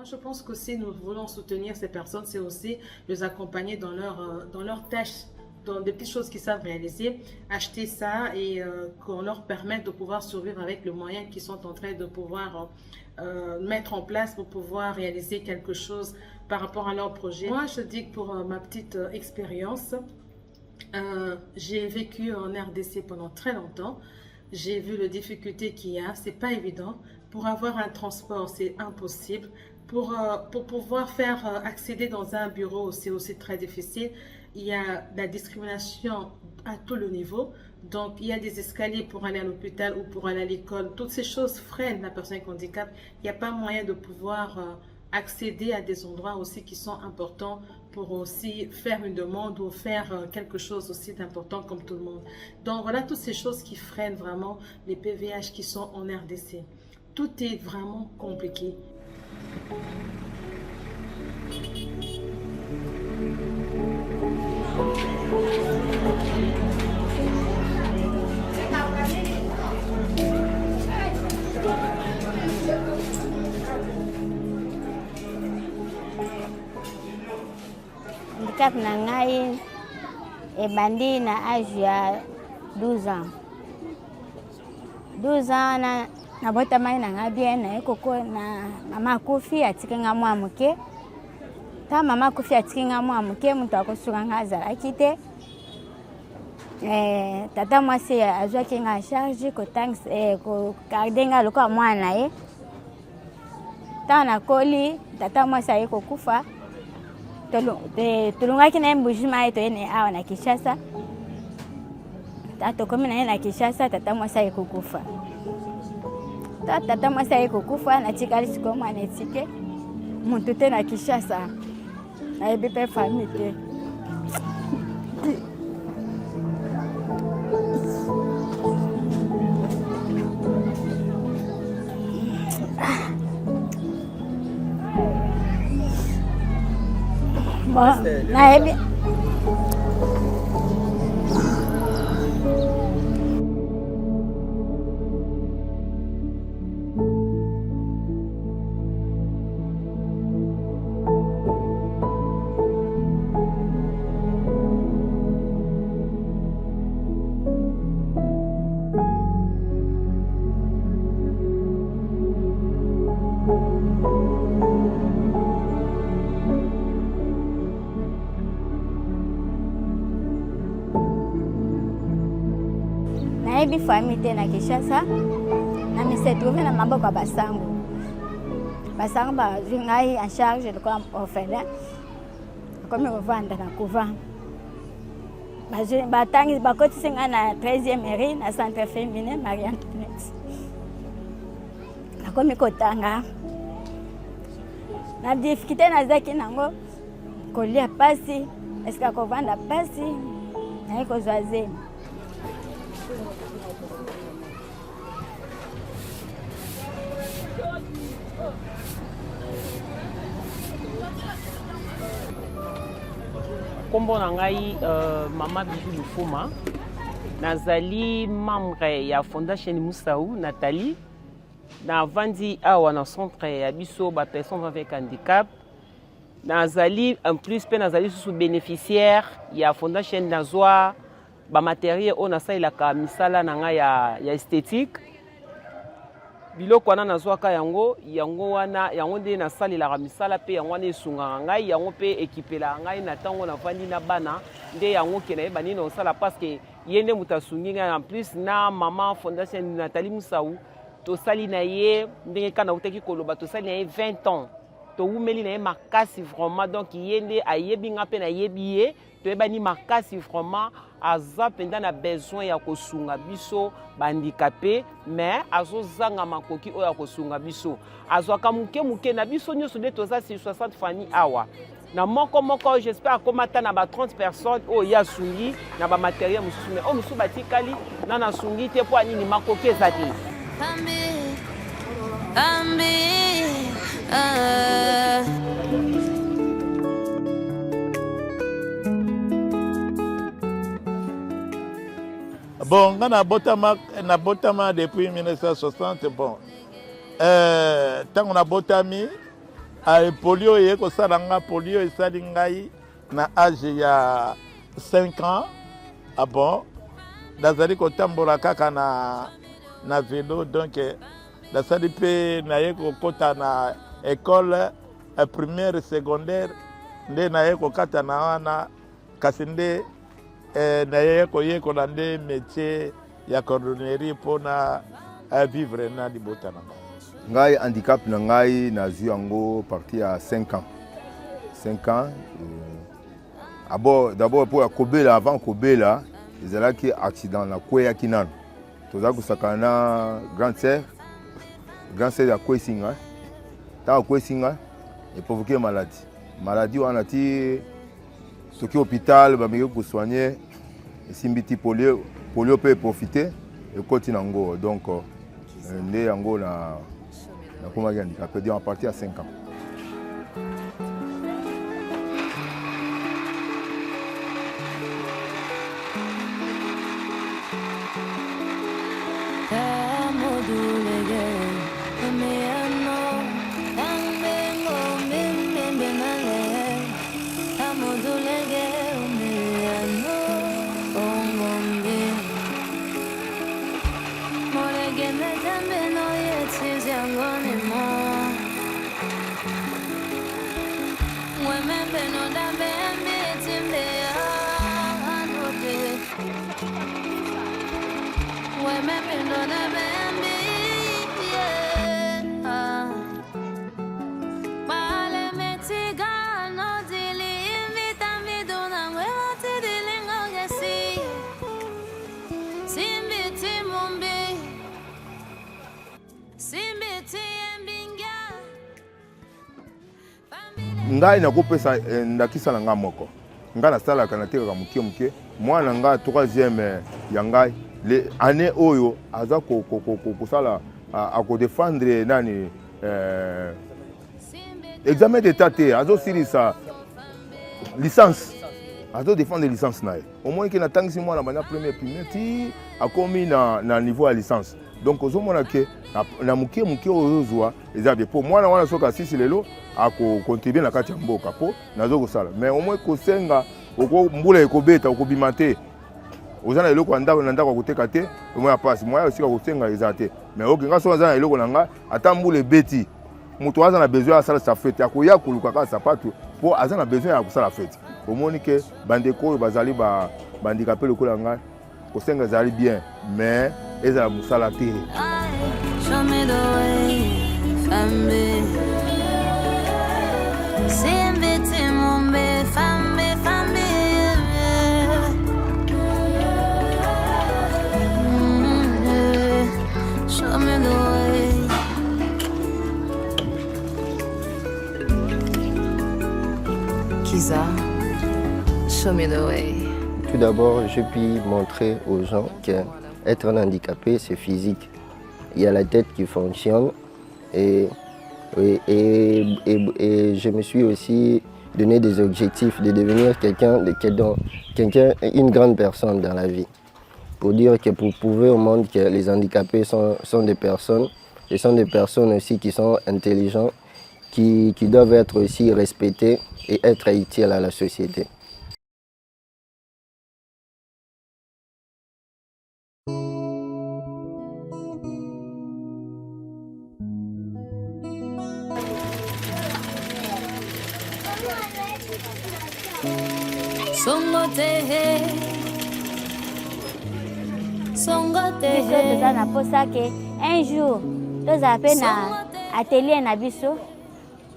je pense que si nous voulons soutenir ces personnes, c'est aussi les accompagner dans leurs tâches, dans des petites choses qu'ils savent réaliser, acheter ça et qu'on leur permette de pouvoir survivre avec les moyens qu'ils sont en train de pouvoir mettre en place pour pouvoir réaliser quelque chose par rapport à leur projet. Moi, je dis que pour ma petite expérience, j'ai vécu en RDC pendant très longtemps. J'ai vu les difficultés qu'il y a, c'est pas évident. Pour avoir un transport, c'est impossible. Pour pouvoir faire accéder dans un bureau, c'est aussi très difficile. Il y a de la discrimination à tout le niveau. Donc, il y a des escaliers pour aller à l'hôpital ou pour aller à l'école. Toutes ces choses freinent la personne avec handicap. Il n'y a pas moyen de pouvoir accéder à des endroits aussi qui sont importants pour aussi faire une demande ou faire quelque chose aussi d'important comme tout le monde. Donc, voilà toutes ces choses qui freinent vraiment les PVH qui sont en RDC. Tout est vraiment compliqué. Handicap na ngai ebandi na âge ya 12 ans. 12 ans na botamai na ngai bien na ekoko na mama akufi atiki nga mwa muke. Ta mama akufi atiki nga mwa muke muntu akosuka nga azalaki te. Tata mwasi azwaki nga charge ko garde nga lokola mwana ye. Ta nakoli tata mwasi aye kokufa. Tulungaki na mbujima yetu ene awa na Kinshasa. Tokomi na ye na Kinshasa tata mwasi aye kokufa. Tata mwasi aye kokufa na tikali siko mwana etike. Muntu te na Kinshasa. Na yebi pe famille te. Na yebi nayebi famille te na Kinshasa na mise trouvé na maboko ya basango. Basango bazwi ngai en charge lokola orphelin. Akomi kovanda na couvent. Batangi bakotisi ngai na 13e mairie na centre féminin Marie Antoinette. Akomi kotanga. Na difficulté nazaki nango kolia pasi, eske kovanda pasi, naye kozwa zemi. Kombo na ngai Mama Bibi Lufuma. Nazali membre ya Fondation Musau Nathalie. Na vandi awa na centre ya biso ba personnes avec handicap. Nazali en plus pe nazali sous bénéficiaire ya Fondation Nazwa ba matériel on asalaka misala na ngai ya esthétique. Biloko wana nazwaka yango wana yango nde nasalelaka misala pe yango wana esungaka ngai yango pe ekipelaka ngai na ntango navandi na bana nde yango ke nayeba nini osala parce que ye nde moto asungi ngai en plus na mama Fondation Nathalie Musau tosali na ye ndenge kana uteki koloba tosali na ye 20 ans toumeli na ye makasi vraiment donc ye nde ayebi nga pe nayebi ye toyebani makasi vraiment aza penda na besoin ya kosunga biso bandicapé mais azozanga makoki oyo ya kosunga biso azwaka muke na biso nyonso nde toza sur 60 famille awa na moko j'espère akomata na ba 30 personnes oyo ya sungi na ba matériel mosusu mais oyo mosusu batikali na na sungi te po anini makoki eza te. Bon, na botama depuis 1960, bon. Tant qu'on a botami, polio ye kosala nga polio esali ngai na age ya 5 ans. Ah bon, nazali kotambola kaka na vélo, donc nazali pe naye kokota na école primaire secondaire nde naye kokata na wana kasi nde naye koyekola nde métier ya cordonnerie mpona vivre na libota na ngai. Handicap na ngai nazwi yango parti ya 5 ans. 5 ans. D'abord pour kobela, avant kobela ezalaki accident na kweyaki nano toza kosakana na grande sœur ya kwesinga ntango kwesinga eprovoke maladie wana ti soki hôpital bameki kosoigne esimbi ti polio mpe eprofite ekoti nango, donc nde yango nakomaki handicapé à partir ya 5 ans. Ngai nakopesa ndakisa na nga moko nga nasalaka natekaka moke mwana nga 3e ya ngai le année oyo aza kosala akodefendre nani examen d'état te azosilisa licence azodefendre licence na ye au moins ke natangisi mwana bana premier primaire ti akomi na niveau ya licence. Donc ozomona ke na moke oyo ozwa eza bien po mwana wana soki asisi lelo akocontribue na kati ya mboka po nazo kosala, mais au moins kosenga mbula ekobeta okobima te oza na eloko na ndako akoteka te omoi ya pasi moya osika kosenga eza te, mais okenga soki aza na eloko na nga ata mbula ebeti moto aza na besoin asala sa fete akoya koluka kaka sapatu po aza na besoin ya kosala fete. Omoni ke bandeko oyo bazali bandikape lokola ngai kosenga ezali bien mais ezala mosala te. Kiza, show me the way. Tout d'abord, je puis montrer aux gens qu'être un handicapé, c'est physique. Il y a la tête qui fonctionne et je me suis aussi donné des objectifs de devenir une grande personne dans la vie. Pour dire que pour prouver au monde que les handicapés sont des personnes, et sont des personnes aussi qui sont intelligentes, qui doivent être aussi respectées et être utiles à la société. Toza na posa ke un jour toza pe na atelier na biso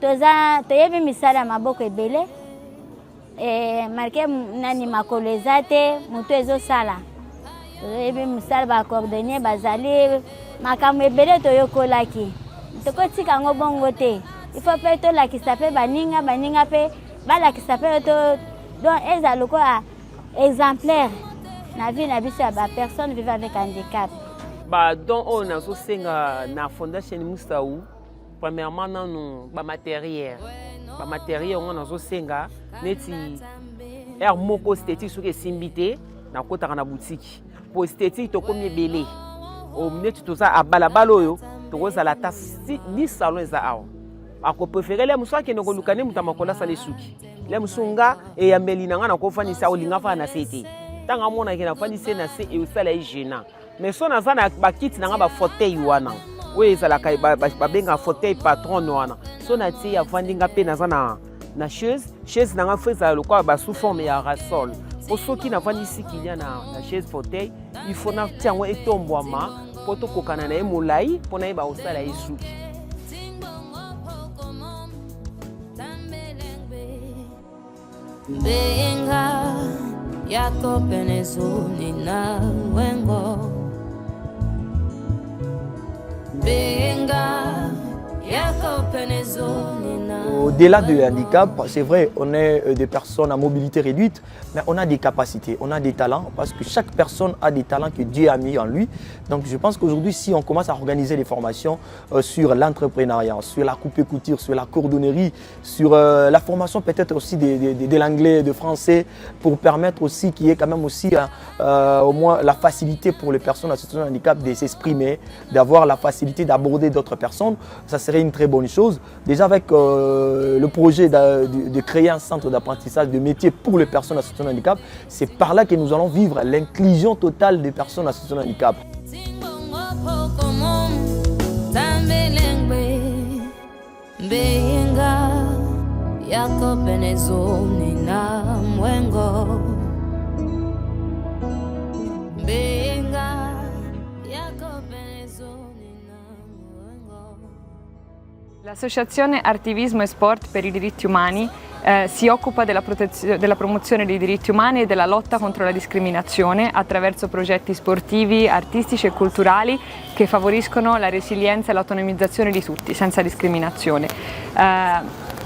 toyebi misala maboko ebele marke nani makolo eza te moto ezosala toyebi misala bacordonnier bazali makambo ebele toyokolaki tokotika yango bongo te ifo mpe tolakisa mpe baninga mpe balakisa mpe donc eza lokola exemplaire na vie na biso ya bapersone vivant avec handicap. Donc on a sosenga na fondation Musau premièrement nanu matériel on a sosenga neti air moko esthétique soki esimbite na kotaka na boutique po esthétique to komi ebele o neti toza abalabala oyo tokozala ta 10 salon eza awa akopréféré le mosu akende koluka nde moto amakolasa le suki le mosu nga eyambeli na nga nakofandisa olinga fana na se te ntango amonaki nafandisi na se eosala ye gênant mais so naza na bakiti na nga bafauteuil wana oyo ezalaka babengaka fauteuil patron wana so natie ye avandi nga mpe naza na chaise na nga fo ezala lokola basous forme ya rasol po soki navandisi kilia na chaise fauteuil il faut natia yango etombwama mpo tokokana na ye molai mpo na ye baosala ye suki. Benga yako penezoni na wengo Benga yako penezoni na. Au-delà du handicap, c'est vrai, on est des personnes à mobilité réduite, mais on a des capacités, on a des talents, parce que chaque personne a des talents que Dieu a mis en lui. Donc je pense qu'aujourd'hui, si on commence à organiser des formations sur l'entrepreneuriat, sur la coupe-couture, sur la cordonnerie, sur la formation peut-être aussi de l'anglais, de français, pour permettre aussi qu'il y ait quand même aussi au moins la facilité pour les personnes en situation de handicap de s'exprimer, d'avoir la facilité d'aborder d'autres personnes, ça serait une très bonne chose. Déjà avec le projet de créer un centre d'apprentissage de métiers pour les personnes en situation de handicap, c'est par là que nous allons vivre l'inclusion totale des personnes en situation de handicap. L'associazione Artivismo e Sport per i diritti umani si occupa della promozione dei diritti umani e della lotta contro la discriminazione attraverso progetti sportivi, artistici e culturali che favoriscono la resilienza e l'autonomizzazione di tutti, senza discriminazione.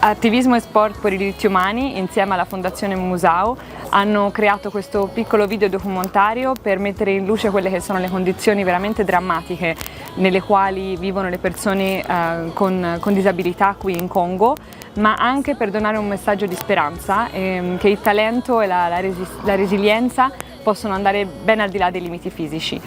Attivismo e Sport per i diritti umani, insieme alla Fondazione Musao, hanno creato questo piccolo video documentario per mettere in luce quelle che sono le condizioni veramente drammatiche nelle quali vivono le persone con disabilità qui in Congo, ma anche per donare un messaggio di speranza, che il talento e la resilienza possono andare ben al di là dei limiti fisici.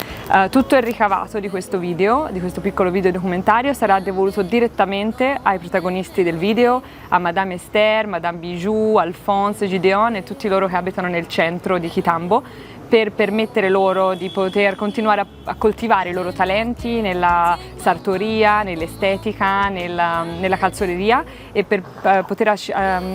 Tutto il ricavato di questo video, di questo piccolo video documentario, sarà devoluto direttamente ai protagonisti del video, a Madame Esther, Madame Bijou, Alphonse, Gideon e tutti loro che abitano nel centro di Kitambo, per permettere loro di poter continuare a coltivare i loro talenti nella sartoria, nell'estetica, nella calzoleria e per poter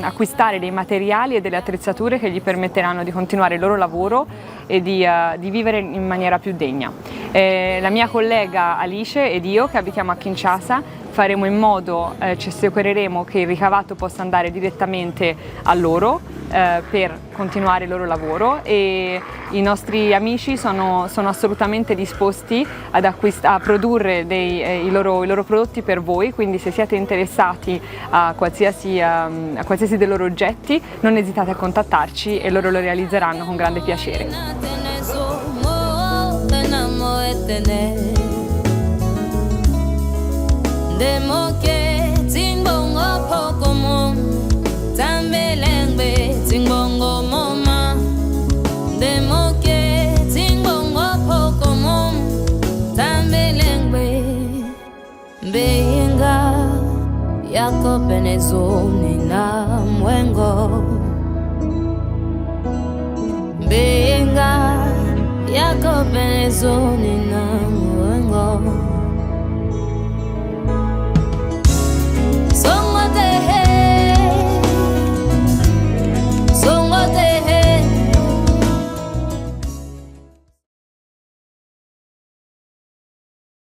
acquistare dei materiali e delle attrezzature che gli permetteranno di continuare il loro lavoro e di vivere in maniera più degna. La mia collega Alice ed io, che abitiamo a Kinshasa, faremo in modo, ci assicureremo che il ricavato possa andare direttamente a loro per continuare il loro lavoro, e i nostri amici sono assolutamente disposti a produrre i loro prodotti per voi, quindi se siete interessati a qualsiasi dei loro oggetti non esitate a contattarci e loro lo realizzeranno con grande piacere. Benga yako penezoni na mwengo Benga yako penezoni na